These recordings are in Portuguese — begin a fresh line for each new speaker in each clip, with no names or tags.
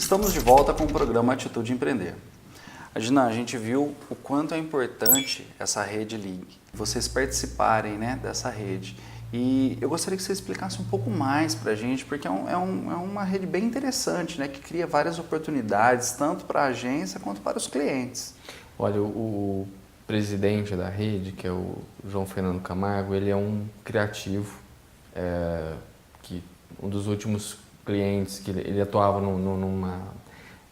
Estamos de volta com o programa Atitude Empreender. Adnan, a gente viu o quanto é importante essa rede Link, vocês participarem, né, dessa rede. E eu gostaria que você explicasse um pouco mais para a gente, porque é uma rede bem interessante, né, que cria várias oportunidades, tanto para a agência quanto para os clientes.
Olha, o presidente da rede, que é o João Fernando Camargo, ele é um criativo, que um dos últimos clientes que ele atuava numa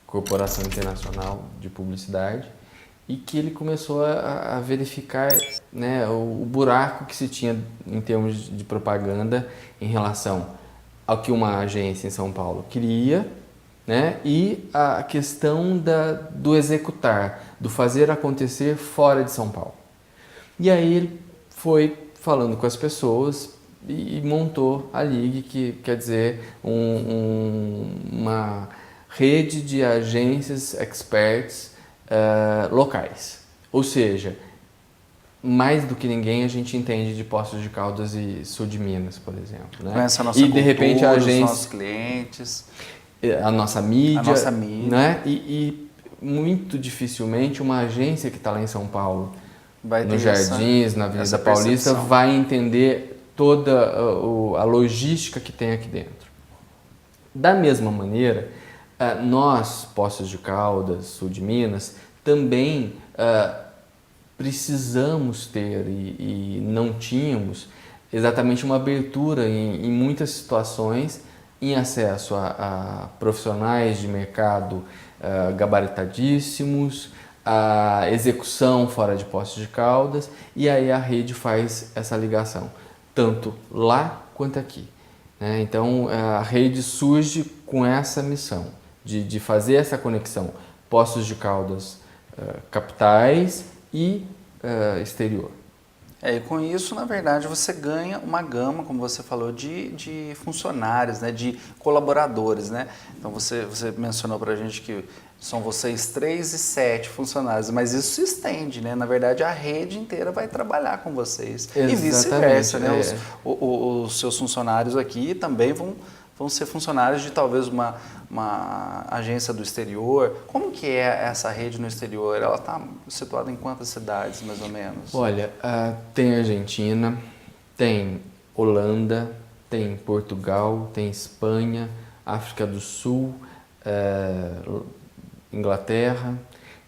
corporação internacional de publicidade e que ele começou a verificar, né, o buraco que se tinha em termos de propaganda em relação ao que uma agência em São Paulo queria, né, e a questão do executar, do fazer acontecer fora de São Paulo. E aí ele foi falando com as pessoas e montou a Lig, que quer dizer uma rede de agências experts locais. Ou seja, mais do que ninguém a gente entende de Poços de Caldas e sul de Minas, por exemplo. Né?
Conhece a nossa
e
cultura,
de repente a agência,
os nossos clientes,
a nossa mídia,
né?
E muito dificilmente uma agência que está lá em São Paulo,
vai
nos Jardins, na Avenida Paulista, vai entender toda a logística que tem aqui dentro. Da mesma maneira, nós, Poços de Caldas, sul de Minas, também precisamos ter e não tínhamos exatamente uma abertura em muitas situações em acesso a profissionais de mercado gabaritadíssimos, a execução fora de Poços de Caldas, e aí a rede faz essa ligação, tanto lá quanto aqui. Né? Então a rede surge com essa missão de fazer essa conexão Poços de Caldas capitais e exterior.
E com isso, na verdade, você ganha uma gama, como você falou, de funcionários, né, de colaboradores, né? Então você mencionou para a gente que são vocês 3 e 7 funcionários, mas isso se estende, né? Na verdade, a rede inteira vai trabalhar com vocês. Exatamente. E vice-versa, né? Os seus funcionários aqui também vão ser funcionários de talvez uma agência do exterior. Como que é essa rede no exterior? Ela está situada em quantas cidades, mais ou menos?
Olha, tem Argentina, tem Holanda, tem Portugal, tem Espanha, África do Sul, Inglaterra,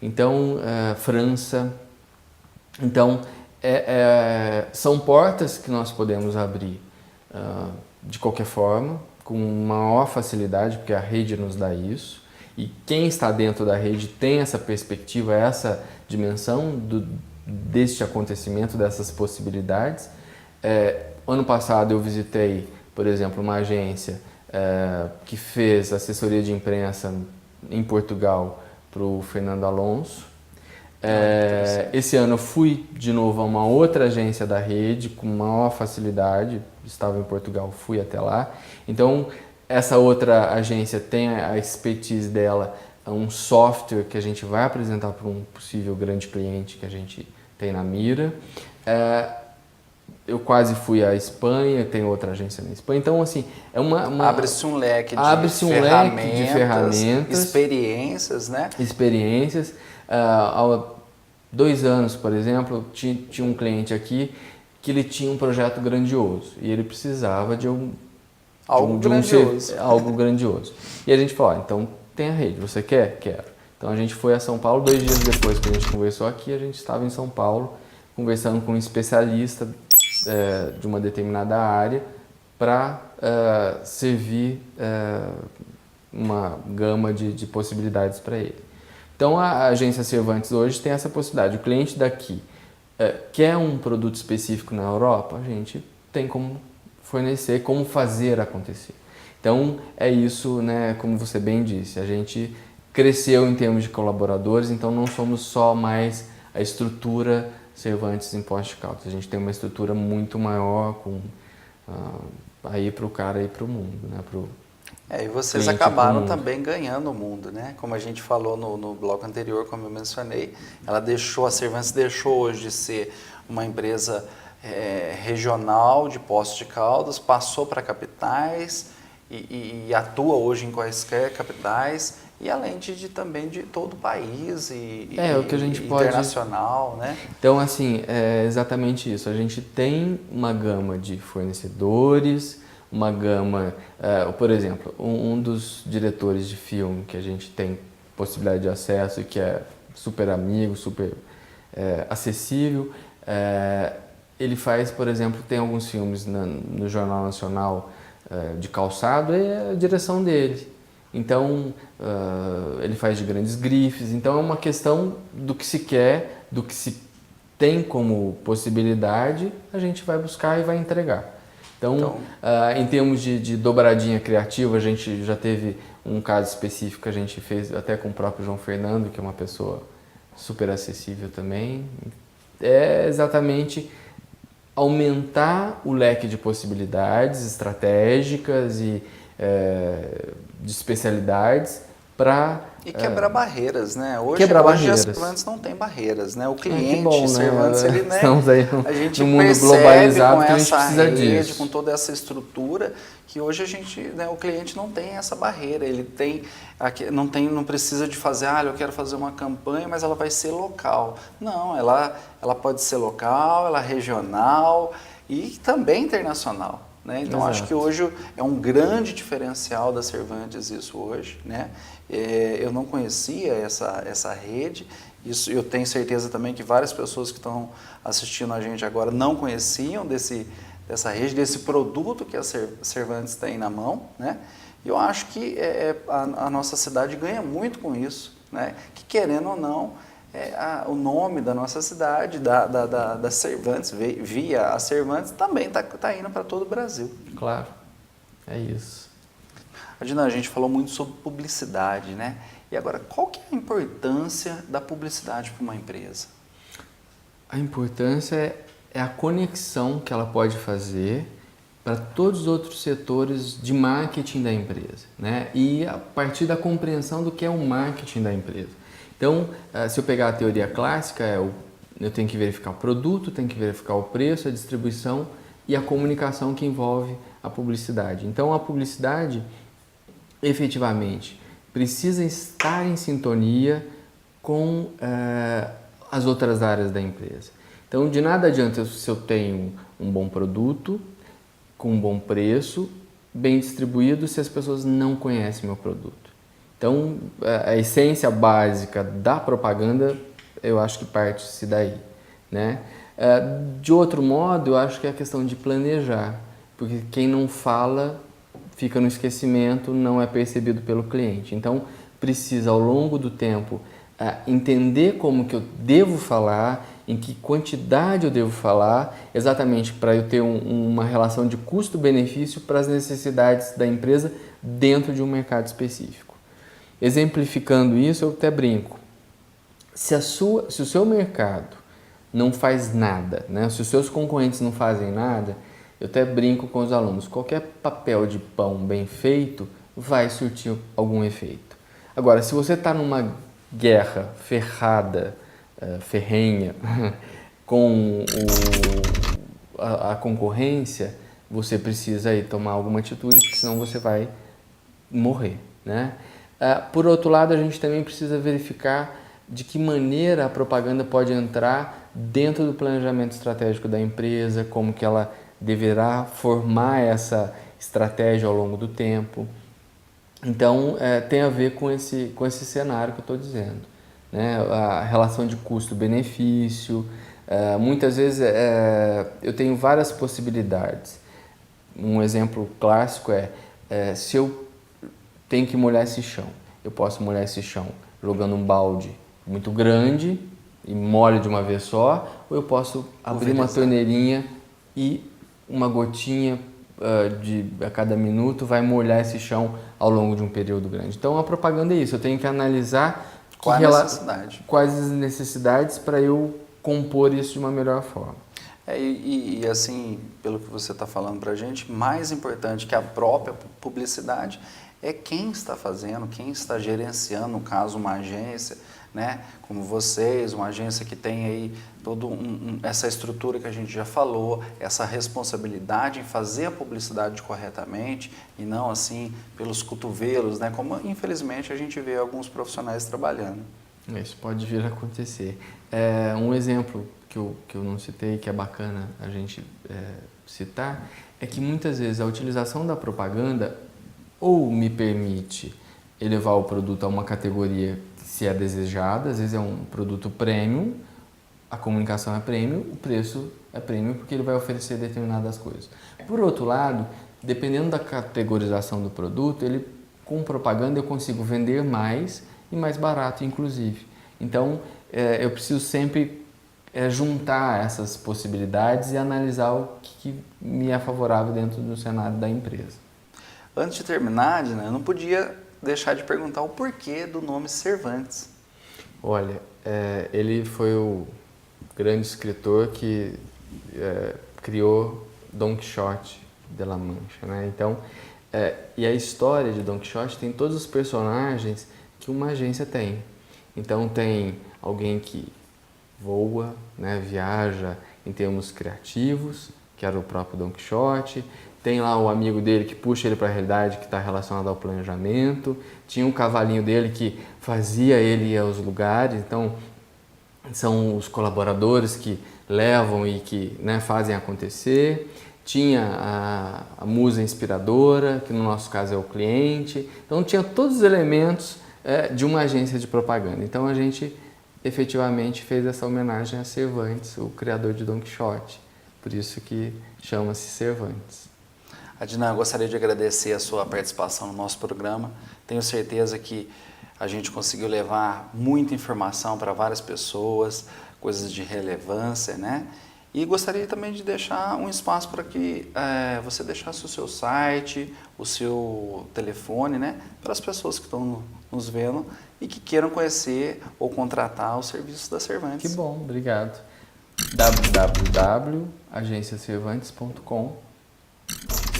então França. Então, são portas que nós podemos abrir de qualquer forma, com maior facilidade, porque a rede nos dá isso, e quem está dentro da rede tem essa perspectiva, essa dimensão deste acontecimento, dessas possibilidades. Ano passado eu visitei, por exemplo, uma agência que fez assessoria de imprensa em Portugal para o Fernando Alonso. Esse ano eu fui de novo a uma outra agência da rede com maior facilidade, estava em Portugal, fui até lá. Então essa outra agência tem a expertise dela, um software que a gente vai apresentar para um possível grande cliente que a gente tem na mira. Eu quase fui à Espanha, tem outra agência na Espanha. Então, assim,
abre-se um leque de ferramentas, experiências, né?
Experiências. Há 2 anos, por exemplo, tinha um cliente aqui que ele tinha um projeto grandioso e ele precisava de algo grandioso. E a gente falou, então tem a rede, você quer? Quero. Então a gente foi a São Paulo, 2 dias depois que a gente conversou aqui, a gente estava em São Paulo conversando com um especialista de uma determinada área para servir uma gama de possibilidades para ele. Então a agência Cervantes hoje tem essa possibilidade. O cliente daqui quer um produto específico na Europa, a gente tem como fornecer, como fazer acontecer. Então é isso, né, como você bem disse, a gente cresceu em termos de colaboradores, então não somos só mais a estrutura Cervantes em Poços de Caldas, a gente tem uma estrutura muito maior com aí para o cara e para o mundo, né,
e vocês acabaram também ganhando o mundo, né? Como a gente falou no bloco anterior, como eu mencionei, a Cervantes deixou hoje de ser uma empresa regional de Poços de Caldas, passou para capitais e atua hoje em quaisquer capitais e além também de todo o país
o que a gente
internacional, né?
Então, assim, é exatamente isso. A gente tem uma gama de fornecedores, uma gama... por exemplo, um dos diretores de filme que a gente tem possibilidade de acesso e que é super amigo, super acessível, ele faz, por exemplo, tem alguns filmes no Jornal Nacional de calçado, é a direção dele. Então, ele faz de grandes grifes. Então, é uma questão do que se quer, do que se tem como possibilidade, a gente vai buscar e vai entregar. Então, em termos de dobradinha criativa, a gente já teve um caso específico que a gente fez até com o próprio João Fernando, que é uma pessoa super acessível também. É exatamente aumentar o leque de possibilidades estratégicas e de especialidades para...
E quebrar barreiras, né? Hoje a Cervantes não tem barreiras, né? O cliente,
bom,
Cervantes,
né?
ele, né?
Estamos aí
a gente
no mundo
percebe
globalizado
com
que a gente
essa
precisa
rede,
disso.
com toda essa estrutura, que hoje a gente, né, o cliente não tem essa barreira. Ele tem, não precisa de fazer, eu quero fazer uma campanha, mas ela vai ser local. Não, ela pode ser local, ela é regional e também internacional. Né? Então,
Exato.
acho que hoje é um grande diferencial da Cervantes isso hoje. Né? Eu não conhecia essa rede, isso eu tenho certeza também que várias pessoas que estão assistindo a gente agora não conheciam dessa rede, desse produto que a Cervantes tem na mão. Né? E eu acho que a nossa cidade ganha muito com isso, né? Que querendo ou não, o nome da nossa cidade, da Cervantes, via a Cervantes, também está indo para todo o Brasil.
Claro, é isso.
Adina, a gente falou muito sobre publicidade, né? E agora, qual que é a importância da publicidade para uma empresa?
A importância é a conexão que ela pode fazer para todos os outros setores de marketing da empresa, né? E a partir da compreensão do que é o marketing da empresa. Então, se eu pegar a teoria clássica, eu tenho que verificar o produto, tenho que verificar o preço, a distribuição e a comunicação que envolve a publicidade. Então, a publicidade, efetivamente, precisa estar em sintonia com as outras áreas da empresa. Então, de nada adianta se eu tenho um bom produto, com um bom preço, bem distribuído, se as pessoas não conhecem meu produto. Então, a essência básica da propaganda, eu acho que parte-se daí, né? De outro modo, eu acho que é a questão de planejar, porque quem não fala fica no esquecimento, não é percebido pelo cliente. Então, precisa, ao longo do tempo, entender como que eu devo falar, em que quantidade eu devo falar, exatamente para eu ter uma relação de custo-benefício para as necessidades da empresa dentro de um mercado específico. Exemplificando isso, eu até brinco. Se o seu mercado não faz nada, né? Se os seus concorrentes não fazem nada, eu até brinco com os alunos, qualquer papel de pão bem feito vai surtir algum efeito. Agora, se você está numa guerra ferrenha, com a concorrência, você precisa aí tomar alguma atitude, porque senão você vai morrer, né? Por outro lado, a gente também precisa verificar de que maneira a propaganda pode entrar dentro do planejamento estratégico da empresa, como que ela deverá formar essa estratégia ao longo do tempo. Então, tem a ver com esse cenário que eu estou dizendo, né? A relação de custo-benefício. Muitas vezes eu tenho várias possibilidades. Um exemplo clássico se eu tenho que molhar esse chão. Eu posso molhar esse chão jogando um balde muito grande e molho de uma vez só, ou eu posso abrir uma torneirinha e uma gotinha a cada minuto vai molhar esse chão ao longo de um período grande. Então, a propaganda é isso. Eu tenho que analisar quais as necessidades para eu compor isso de uma melhor forma.
E assim, pelo que você está falando para a gente, mais importante que a própria publicidade é quem está fazendo, quem está gerenciando, no caso, uma agência, né? Como vocês, uma agência que tem aí toda essa estrutura que a gente já falou, essa responsabilidade em fazer a publicidade corretamente e não assim pelos cotovelos, né? Como infelizmente a gente vê alguns profissionais trabalhando.
Isso pode vir a acontecer. Um exemplo que eu não citei, que é bacana a gente citar, é que muitas vezes a utilização da propaganda ou me permite elevar o produto a uma categoria que se é desejada, às vezes é um produto premium, a comunicação é premium, o preço é premium porque ele vai oferecer determinadas coisas. Por outro lado, dependendo da categorização do produto, com propaganda eu consigo vender mais e mais barato, inclusive. Então, eu preciso sempre juntar essas possibilidades e analisar o que me é favorável dentro do cenário da empresa.
Antes de terminar, Adnan, eu não podia deixar de perguntar o porquê do nome Cervantes.
Olha, ele foi o grande escritor que criou Don Quixote de La Mancha, né? Então, e a história de Don Quixote tem todos os personagens que uma agência tem. Então tem alguém que voa, né, viaja em termos criativos, que era o próprio Don Quixote. Tem lá o amigo dele que puxa ele para a realidade, que está relacionado ao planejamento. Tinha um cavalinho dele que fazia ele ir aos lugares. Então, são os colaboradores que levam e que, né, fazem acontecer. Tinha a musa inspiradora, que no nosso caso é o cliente. Então, tinha todos os elementos de uma agência de propaganda. Então, a gente efetivamente fez essa homenagem a Cervantes, o criador de Don Quixote. Por isso que chama-se Cervantes.
Adnan, eu gostaria de agradecer a sua participação no nosso programa. Tenho certeza que a gente conseguiu levar muita informação para várias pessoas, coisas de relevância, né? E gostaria também de deixar um espaço para que você deixasse o seu site, o seu telefone, né? Para as pessoas que estão nos vendo e que queiram conhecer ou contratar os serviços da Cervantes.
Que bom, obrigado. www.agenciacervantes.com,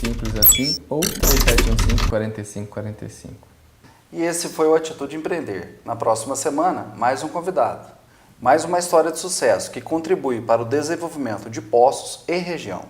simples assim, ou 3715-4545.
E esse foi o Atitude Empreender. Na próxima semana, mais um convidado. Mais uma história de sucesso que contribui para o desenvolvimento de Poços e região.